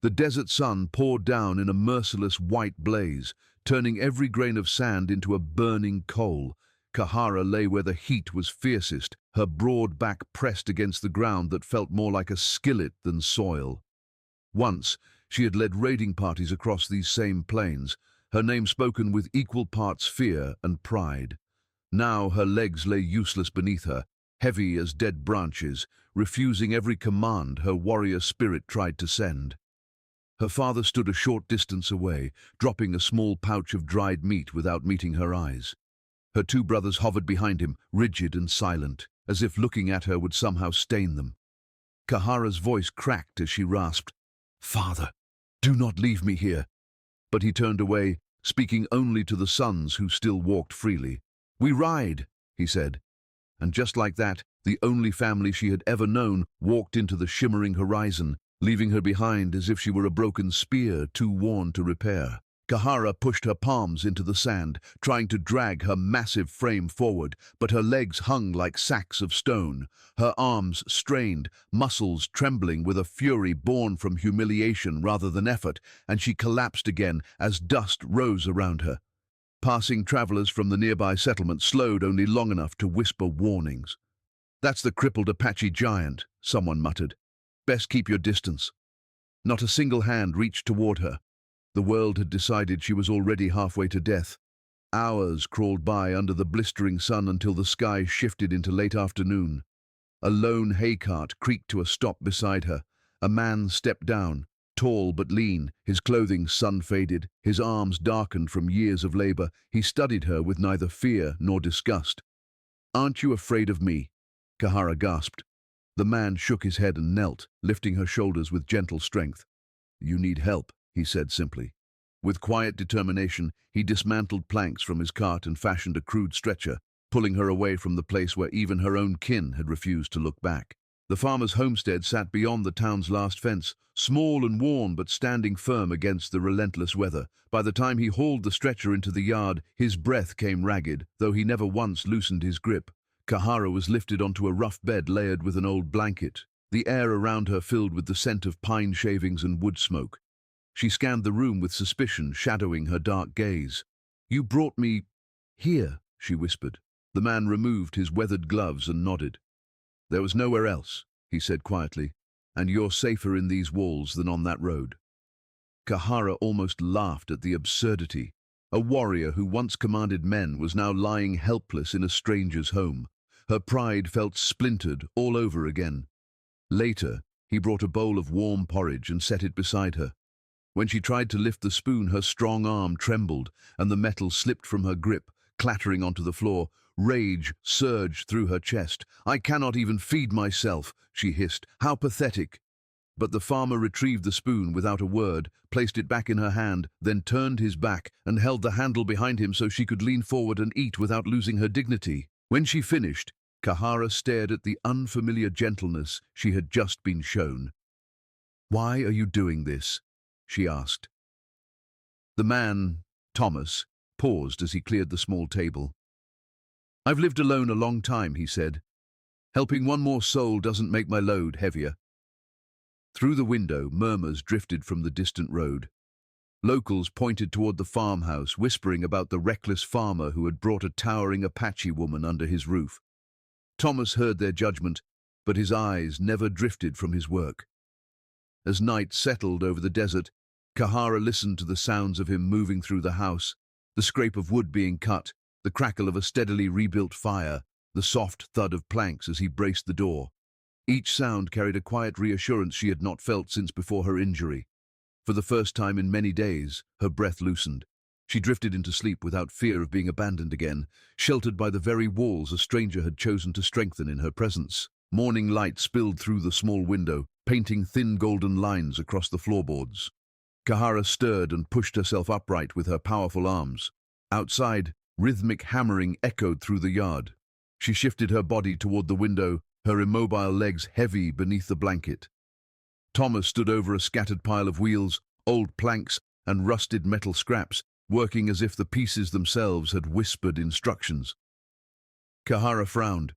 The desert sun poured down in a merciless white blaze, turning every grain of sand into a burning coal. Kahara lay where the heat was fiercest, her broad back pressed against the ground that felt more like a skillet than soil. Once, she had led raiding parties across these same plains, her name spoken with equal parts fear and pride. Now her legs lay useless beneath her, heavy as dead branches, refusing every command her warrior spirit tried to send. Her father stood a short distance away, dropping a small pouch of dried meat without meeting her eyes. Her two brothers hovered behind him, rigid and silent, as if looking at her would somehow stain them. Kahara's voice cracked as she rasped, "Father, do not leave me here." But he turned away, speaking only to the sons who still walked freely. "We ride," he said. And just like that, the only family she had ever known walked into the shimmering horizon, leaving her behind as if she were a broken spear too worn to repair. Kahara pushed her palms into the sand, trying to drag her massive frame forward, but her legs hung like sacks of stone, her arms strained, muscles trembling with a fury born from humiliation rather than effort, and she collapsed again as dust rose around her. Passing travelers from the nearby settlement slowed only long enough to whisper warnings. "That's the crippled Apache giant," someone muttered. "Best keep your distance." Not a single hand reached toward her. The world had decided she was already halfway to death. Hours crawled by under the blistering sun until the sky shifted into late afternoon. A lone hay cart creaked to a stop beside her. A man stepped down, tall but lean, his clothing sun-faded, his arms darkened from years of labor. He studied her with neither fear nor disgust. "Aren't you afraid of me?" Kahara gasped. The man shook his head and knelt, lifting her shoulders with gentle strength. "You need help," he said simply. With quiet determination, he dismantled planks from his cart and fashioned a crude stretcher, pulling her away from the place where even her own kin had refused to look back. The farmer's homestead sat beyond the town's last fence, small and worn but standing firm against the relentless weather. By the time he hauled the stretcher into the yard, his breath came ragged, though he never once loosened his grip. Kahara was lifted onto a rough bed layered with an old blanket, the air around her filled with the scent of pine shavings and wood smoke. She scanned the room with suspicion, shadowing her dark gaze. "You brought me here," she whispered. The man removed his weathered gloves and nodded. "There was nowhere else," he said quietly, "and you're safer in these walls than on that road." Kahara almost laughed at the absurdity. A warrior who once commanded men was now lying helpless in a stranger's home. Her pride felt splintered all over again. Later, he brought a bowl of warm porridge and set it beside her. When she tried to lift the spoon, her strong arm trembled, and the metal slipped from her grip, clattering onto the floor. Rage surged through her chest. "I cannot even feed myself," she hissed. "How pathetic." But the farmer retrieved the spoon without a word, placed it back in her hand, then turned his back and held the handle behind him so she could lean forward and eat without losing her dignity. When she finished, Kahara stared at the unfamiliar gentleness she had just been shown. "Why are you doing this?" she asked. The man, Thomas, paused as he cleared the small table. "I've lived alone a long time," he said. "Helping one more soul doesn't make my load heavier." Through the window, murmurs drifted from the distant road. Locals pointed toward the farmhouse, whispering about the reckless farmer who had brought a towering Apache woman under his roof. Thomas heard their judgment, but his eyes never drifted from his work. As night settled over the desert, Kahara listened to the sounds of him moving through the house, the scrape of wood being cut, the crackle of a steadily rebuilt fire, the soft thud of planks as he braced the door. Each sound carried a quiet reassurance she had not felt since before her injury. For the first time in many days, her breath loosened. She drifted into sleep without fear of being abandoned again, sheltered by the very walls a stranger had chosen to strengthen in her presence. Morning light spilled through the small window, painting thin golden lines across the floorboards. Kahara stirred and pushed herself upright with her powerful arms. Outside, rhythmic hammering echoed through the yard. She shifted her body toward the window, her immobile legs heavy beneath the blanket. Thomas stood over a scattered pile of wheels, old planks, and rusted metal scraps, working as if the pieces themselves had whispered instructions. Kahara frowned.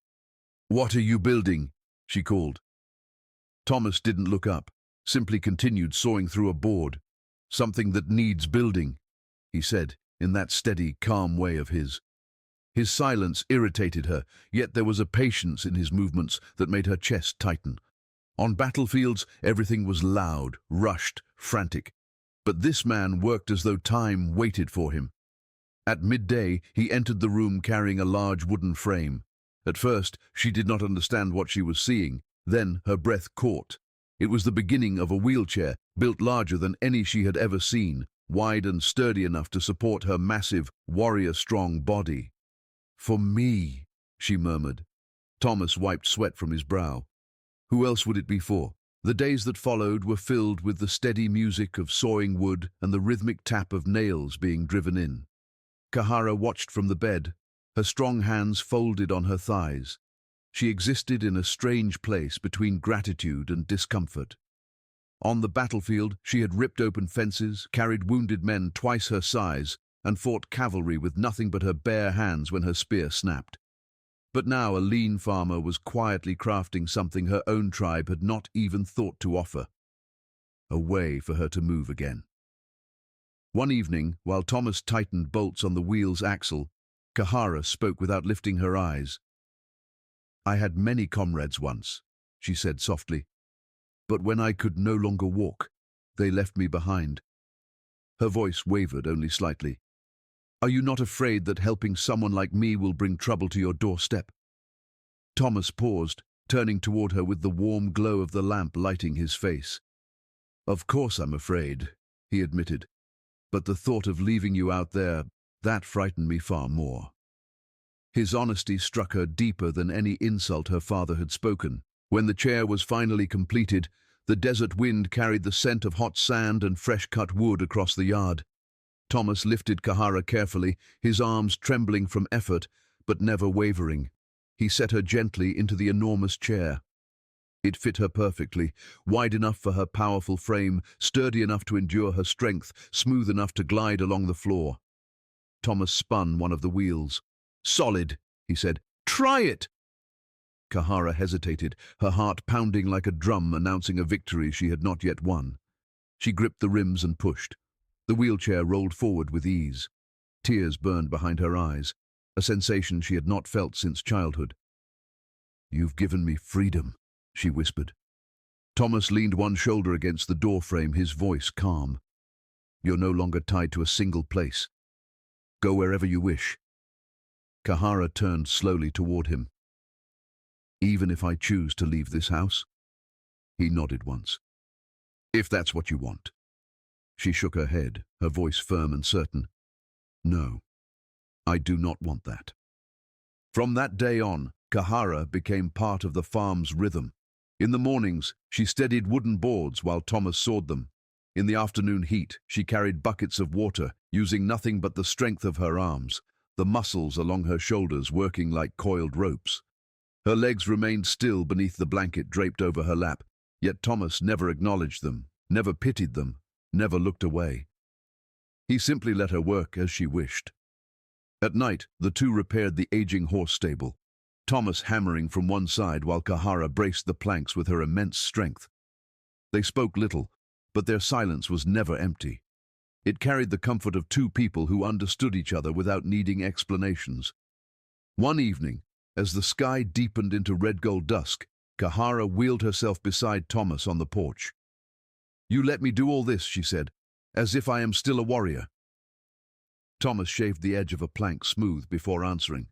"What are you building?" she called. Thomas didn't look up. simply continued sawing through a board. "Something that needs building," he said, in that steady, calm way of his. His silence irritated her, yet there was a patience in his movements that made her chest tighten. On battlefields, everything was loud, rushed, frantic. But this man worked as though time waited for him. At midday, he entered the room carrying a large wooden frame. At first, she did not understand what she was seeing. Then her breath caught. It was the beginning of a wheelchair, built larger than any she had ever seen, wide and sturdy enough to support her massive, warrior-strong body. "For me," she murmured. Thomas wiped sweat from his brow. Who else would it be for? The days that followed were filled with the steady music of sawing wood and the rhythmic tap of nails being driven in. Kahara watched from the bed, her strong hands folded on her thighs. She existed in a strange place between gratitude and discomfort. On the battlefield, she had ripped open fences, carried wounded men twice her size, and fought cavalry with nothing but her bare hands when her spear snapped. But now a lean farmer was quietly crafting something her own tribe had not even thought to offer. A way for her to move again. One evening, while Thomas tightened bolts on the wheel's axle, Kahara spoke without lifting her eyes. "I had many comrades once," she said softly. "But when I could no longer walk, they left me behind." Her voice wavered only slightly. "Are you not afraid that helping someone like me will bring trouble to your doorstep?" Thomas paused, turning toward her with the warm glow of the lamp lighting his face. "Of course I'm afraid," he admitted. "But the thought of leaving you out there, that frightened me far more." His honesty struck her deeper than any insult her father had spoken. When the chair was finally completed, the desert wind carried the scent of hot sand and fresh-cut wood across the yard. Thomas lifted Kahara carefully, his arms trembling from effort, but never wavering. He set her gently into the enormous chair. It fit her perfectly, wide enough for her powerful frame, sturdy enough to endure her strength, smooth enough to glide along the floor. Thomas spun one of the wheels. "Solid," he said. "Try it!" Kahara hesitated, her heart pounding like a drum announcing a victory she had not yet won. She gripped the rims and pushed. The wheelchair rolled forward with ease. Tears burned behind her eyes, a sensation she had not felt since childhood. "You've given me freedom," she whispered. Thomas leaned one shoulder against the doorframe, his voice calm. "You're no longer tied to a single place. Go wherever you wish." Kahara turned slowly toward him. "Even if I choose to leave this house?" He nodded once. "If that's what you want." She shook her head, her voice firm and certain. "No, I do not want that." From that day on, Kahara became part of the farm's rhythm. In the mornings, she steadied wooden boards while Thomas sawed them. In the afternoon heat, she carried buckets of water, using nothing but the strength of her arms, the muscles along her shoulders working like coiled ropes. Her legs remained still beneath the blanket draped over her lap, yet Thomas never acknowledged them, never pitied them, never looked away. He simply let her work as she wished. At night, the two repaired the aging horse stable, Thomas hammering from one side while Kahara braced the planks with her immense strength. They spoke little, but their silence was never empty. It carried the comfort of two people who understood each other without needing explanations. One evening, as the sky deepened into red-gold dusk, Kahara wheeled herself beside Thomas on the porch. "You let me do all this," she said, "as if I am still a warrior." Thomas shaved the edge of a plank smooth before answering.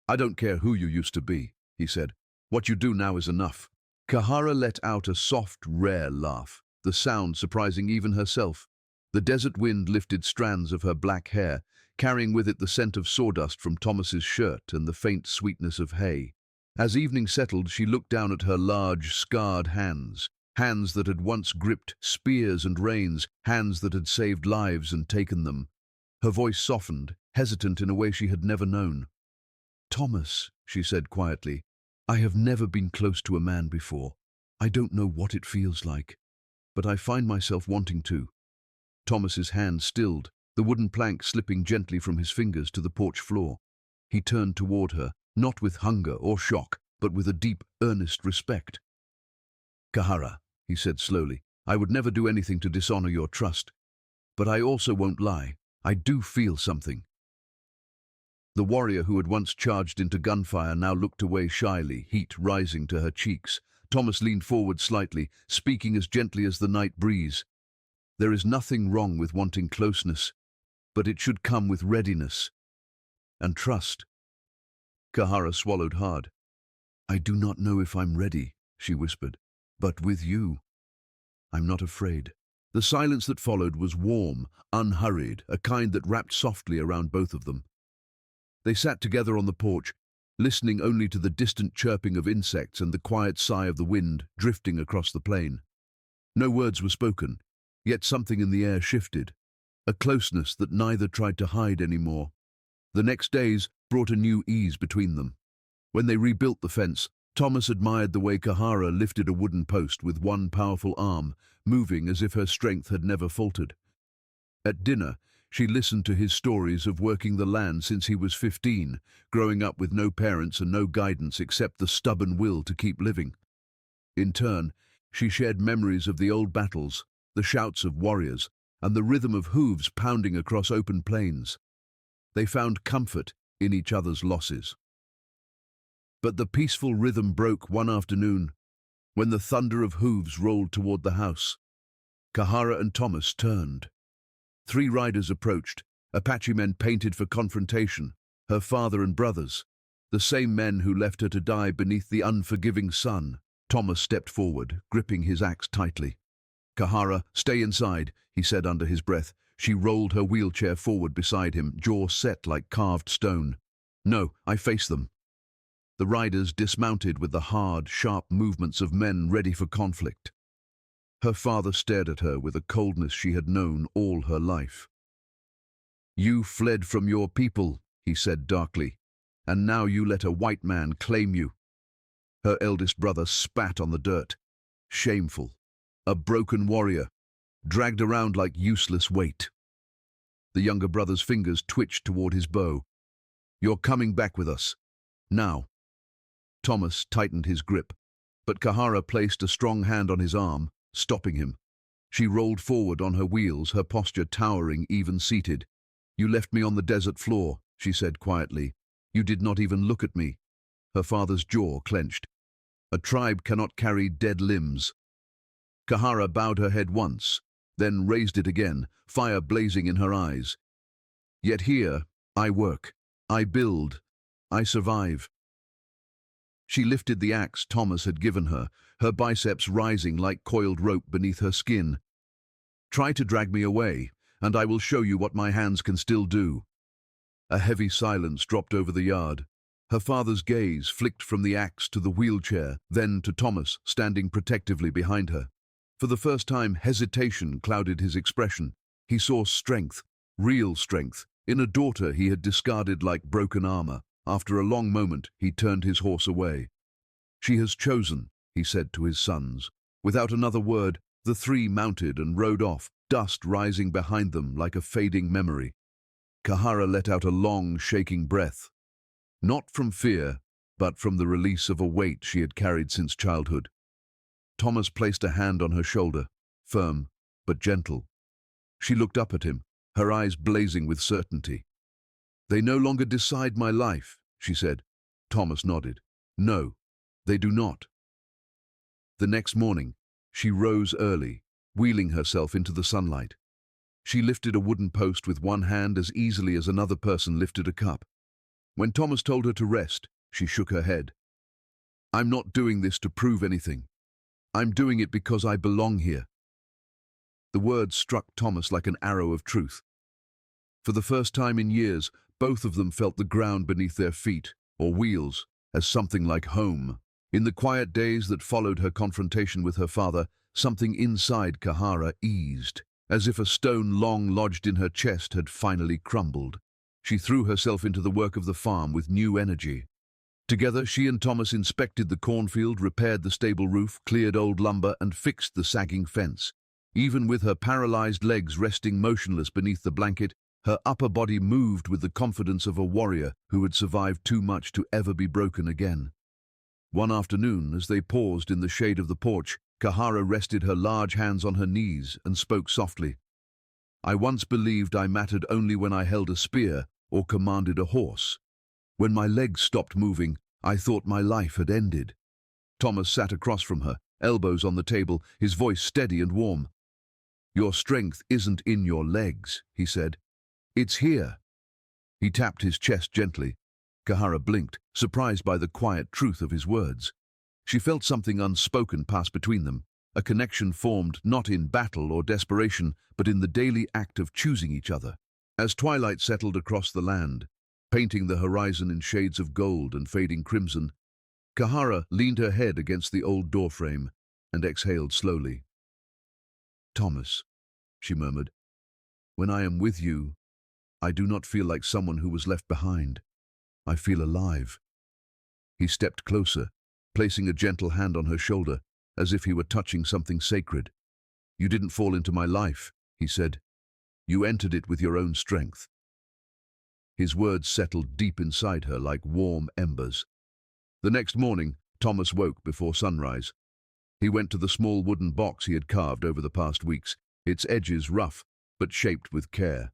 "I don't care who you used to be," he said. "What you do now is enough." Kahara let out a soft, rare laugh, the sound surprising even herself. The desert wind lifted strands of her black hair, carrying with it the scent of sawdust from Thomas's shirt and the faint sweetness of hay. As evening settled, she looked down at her large, scarred hands, hands that had once gripped spears and reins, hands that had saved lives and taken them. Her voice softened, hesitant in a way she had never known. "Thomas," she said quietly, "I have never been close to a man before. I don't know what it feels like, but I find myself wanting to." Thomas's hand stilled, the wooden plank slipping gently from his fingers to the porch floor. He turned toward her, not with hunger or shock, but with a deep, earnest respect. "Kahara," he said slowly, I would never do anything to dishonor your trust. But I also won't lie. I do feel something." The warrior who had once charged into gunfire now looked away shyly, heat rising to her cheeks. Thomas leaned forward slightly, speaking as gently as the night breeze. "There is nothing wrong with wanting closeness, but it should come with readiness and trust." Kahara swallowed hard. "I do not know if I'm ready," she whispered, "but with you, I'm not afraid." The silence that followed was warm, unhurried, a kind that wrapped softly around both of them. They sat together on the porch, listening only to the distant chirping of insects and the quiet sigh of the wind drifting across the plain. No words were spoken, yet something in the air shifted, a closeness that neither tried to hide anymore. The next days brought a new ease between them. When they rebuilt the fence, Thomas admired the way Kahara lifted a wooden post with one powerful arm, moving as if her strength had never faltered. At dinner, she listened to his stories of working the land since he was 15, growing up with no parents and no guidance except the stubborn will to keep living. In turn, she shared memories of the old battles, the shouts of warriors, and the rhythm of hooves pounding across open plains. They found comfort in each other's losses. But the peaceful rhythm broke one afternoon when the thunder of hooves rolled toward the house. Kahara and Thomas turned. 3 riders approached, Apache men painted for confrontation, her father and brothers, the same men who left her to die beneath the unforgiving sun. Thomas stepped forward, gripping his axe tightly. "Kahara, stay inside," he said under his breath. She rolled her wheelchair forward beside him, jaw set like carved stone. "No, I face them." The riders dismounted with the hard, sharp movements of men ready for conflict. Her father stared at her with a coldness she had known all her life. "You fled from your people," he said darkly, "and now you let a white man claim you." Her eldest brother spat on the dirt. Shameful. A broken warrior, dragged around like useless weight. The younger brother's fingers twitched toward his bow. "You're coming back with us. Now." Thomas tightened his grip, but Kahara placed a strong hand on his arm, stopping him. She rolled forward on her wheels, her posture towering, even seated. "You left me on the desert floor," she said quietly. "You did not even look at me." Her father's jaw clenched. "A tribe cannot carry dead limbs." Kahara bowed her head once, then raised it again, fire blazing in her eyes. "Yet here, I work, I build, I survive." She lifted the axe Thomas had given her, her biceps rising like coiled rope beneath her skin. "Try to drag me away, and I will show you what my hands can still do." A heavy silence dropped over the yard. Her father's gaze flicked from the axe to the wheelchair, then to Thomas, standing protectively behind her. For the first time, hesitation clouded his expression. He saw strength, real strength, in a daughter he had discarded like broken armor. After a long moment, he turned his horse away. "She has chosen," he said to his sons. Without another word, the 3 mounted and rode off, dust rising behind them like a fading memory. Kahara let out a long, shaking breath. Not from fear, but from the release of a weight she had carried since childhood. Thomas placed a hand on her shoulder, firm but gentle. She looked up at him, her eyes blazing with certainty. "They no longer decide my life," she said. Thomas nodded. "No, they do not." The next morning, she rose early, wheeling herself into the sunlight. She lifted a wooden post with one hand as easily as another person lifted a cup. When Thomas told her to rest, she shook her head. "I'm not doing this to prove anything. I'm doing it because I belong here." The words struck Thomas like an arrow of truth. For the first time in years, both of them felt the ground beneath their feet, or wheels, as something like home. In the quiet days that followed her confrontation with her father, something inside Kahara eased, as if a stone long lodged in her chest had finally crumbled. She threw herself into the work of the farm with new energy. Together, she and Thomas inspected the cornfield, repaired the stable roof, cleared old lumber, and fixed the sagging fence. Even with her paralyzed legs resting motionless beneath the blanket, her upper body moved with the confidence of a warrior who had survived too much to ever be broken again. One afternoon, as they paused in the shade of the porch, Kahara rested her large hands on her knees and spoke softly. I once believed I mattered only when I held a spear or commanded a horse. When my legs stopped moving, I thought my life had ended. Thomas sat across from her, elbows on the table, his voice steady and warm. Your strength isn't in your legs, he said. It's here. He tapped his chest gently. Kahara blinked, surprised by the quiet truth of his words. She felt something unspoken pass between them, a connection formed not in battle or desperation, but in the daily act of choosing each other. As twilight settled across the land, painting the horizon in shades of gold and fading crimson, Kahara leaned her head against the old doorframe and exhaled slowly. Thomas, she murmured, when I am with you, I do not feel like someone who was left behind. I feel alive. He stepped closer, placing a gentle hand on her shoulder, as if he were touching something sacred. You didn't fall into my life, he said. You entered it with your own strength. His words settled deep inside her like warm embers. The next morning, Thomas woke before sunrise. He went to the small wooden box he had carved over the past weeks, its edges rough, but shaped with care.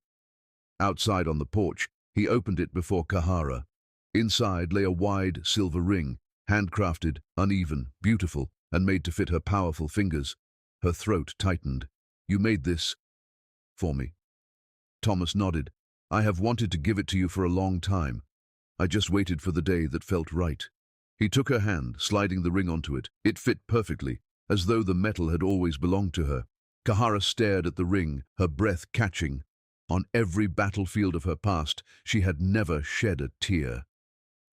Outside on the porch, he opened it before Kahara. Inside lay a wide silver ring, handcrafted, uneven, beautiful, and made to fit her powerful fingers. Her throat tightened. You made this for me. Thomas nodded. I have wanted to give it to you for a long time. I just waited for the day that felt right. He took her hand, sliding the ring onto it. It fit perfectly, as though the metal had always belonged to her. Kahara stared at the ring, her breath catching. On every battlefield of her past, she had never shed a tear.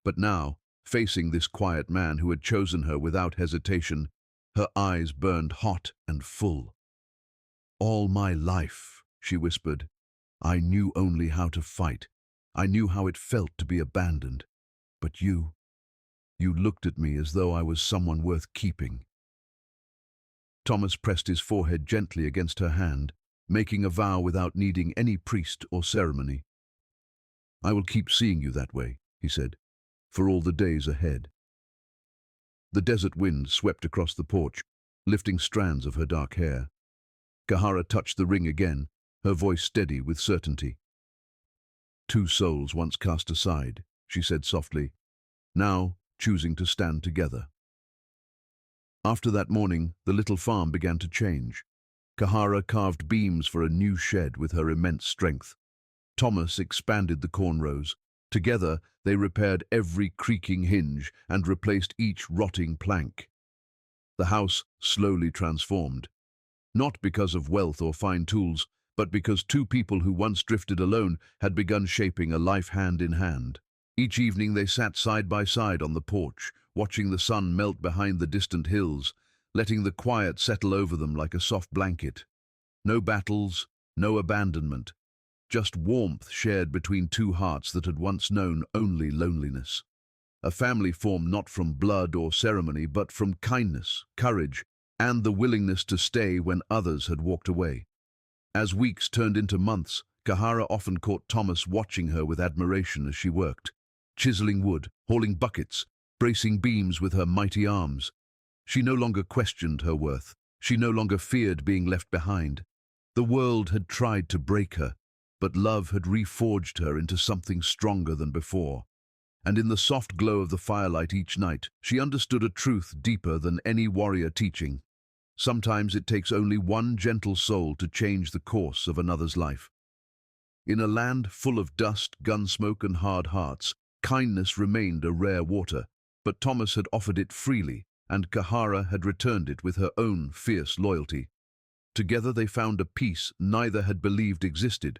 But now, facing this quiet man who had chosen her without hesitation, her eyes burned hot and full. All my life, she whispered, I knew only how to fight. I knew how it felt to be abandoned. But you looked at me as though I was someone worth keeping. Thomas pressed his forehead gently against her hand, making a vow without needing any priest or ceremony. I will keep seeing you that way, he said, for all the days ahead. The desert wind swept across the porch, lifting strands of her dark hair. Kahara touched the ring again, her voice steady with certainty. Two souls once cast aside, she said softly, now choosing to stand together. After that morning, the little farm began to change. Kahara carved beams for a new shed with her immense strength. Thomas expanded the cornrows. Together, they repaired every creaking hinge and replaced each rotting plank. The house slowly transformed, not because of wealth or fine tools, but because two people who once drifted alone had begun shaping a life hand in hand. Each evening they sat side by side on the porch, watching the sun melt behind the distant hills, letting the quiet settle over them like a soft blanket. No battles, no abandonment, just warmth shared between two hearts that had once known only loneliness. A family formed not from blood or ceremony, but from kindness, courage, and the willingness to stay when others had walked away. As weeks turned into months, Kahara often caught Thomas watching her with admiration as she worked, chiseling wood, hauling buckets, bracing beams with her mighty arms. She no longer questioned her worth. She no longer feared being left behind. The world had tried to break her, but love had reforged her into something stronger than before. And in the soft glow of the firelight each night, she understood a truth deeper than any warrior teaching. Sometimes it takes only one gentle soul to change the course of another's life. In a land full of dust, gunsmoke, and hard hearts, kindness remained a rare water, but Thomas had offered it freely, and Kahara had returned it with her own fierce loyalty. Together they found a peace neither had believed existed,